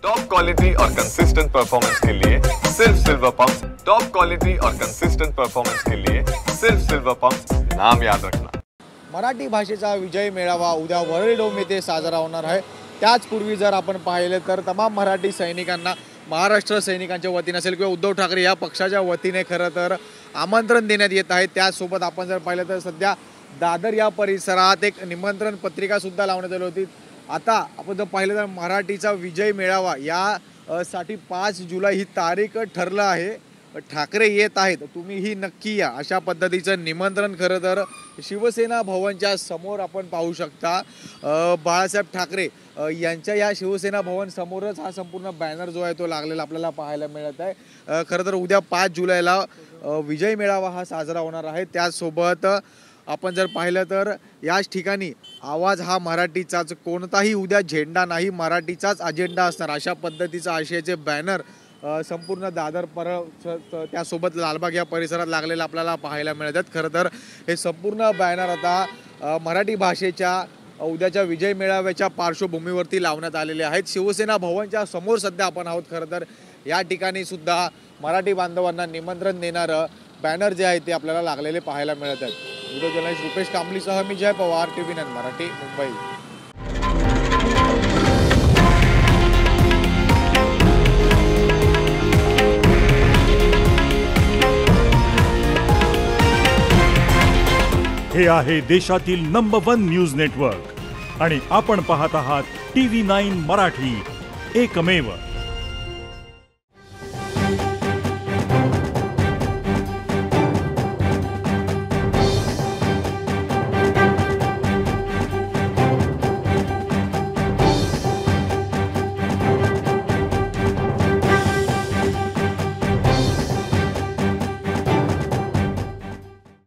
Top quality और consistent performance के लिए सिर्फ सिल्वर पंप्स। टॉप क्वालिटी और कंसिस्टेंट परफॉर्मेंस के लिए सिर्फ सिल्वर पंप्स, नाम याद रखना। मराठी भाषेचा विजय मेळावा उद्या वरळी डोम येथे साजरा होणार आहे। त्याचपूर्वी जर आपण पाहिले तर तमाम मराठी सैनिकांना महाराष्ट्र सैनिकांच्या वतीने असेल किंवा उद्धव ठाकरे या पक्षाच्या वतीने खरं तर आमंत्रण देण्यात येत आहे। त्यासोबत आपण जर पाहिलं तर सध्या दादर या परिसरात एक निमंत्रण पत्रिका सुद्धा लावण्यात आली होती। आता आपण जर पाहिलं तर मराठीचा विजय मेळावा या साठी 5 जुलै ही तारीख ठरलं आहे। ठाकरे येत आहेत, तुम्हीही नक्की या, अशा पद्धतीचं निमंत्रण खरं तर शिवसेना भवनच्या समोर आपण पाहू शकता। बाळासाहेब ठाकरे यांच्या या शिवसेना भवन समोरच हा संपूर्ण बॅनर जो आहे तो लागलेला आपल्याला पाहायला मिळत आहे। खरं तर उद्या 5 जुलैला विजय मेळावा हा साजरा होणार आहे। त्यासोबत आपण जर पाहिलं तर याच ठिकाणी आवाज हा मराठीचाच, कोणताही उद्या झेंडा नाही, मराठीचाच अजेंडा असणार, अशा पद्धतीचा आशयाचे बॅनर संपूर्ण दादर त्यासोबत लालबाग या परिसरात लागलेला आपल्याला पाहायला मिळतात। खरं तर हे संपूर्ण बॅनर आता मराठी भाषेच्या उद्याच्या विजय मेळाव्याच्या पार्श्वभूमीवरती लावण्यात आलेले आहेत। शिवसेना भवनच्या समोर सध्या आपण आहोत। खरं तर या ठिकाणी सुद्धा मराठी बांधवांना निमंत्रण देणारं बॅनर जे आहे ते आपल्याला लागलेले पाहायला मिळत आहेत। व्हिडिओ जर्नलिस्ट रुपेश कांबलीसह मी जय पवार, TV9 मराठी, मुंबई। हे आहे देशातील नंबर 1 न्यूज नेटवर्क आणि आपण पाहत आहात TV9 मराठी, एकमेव।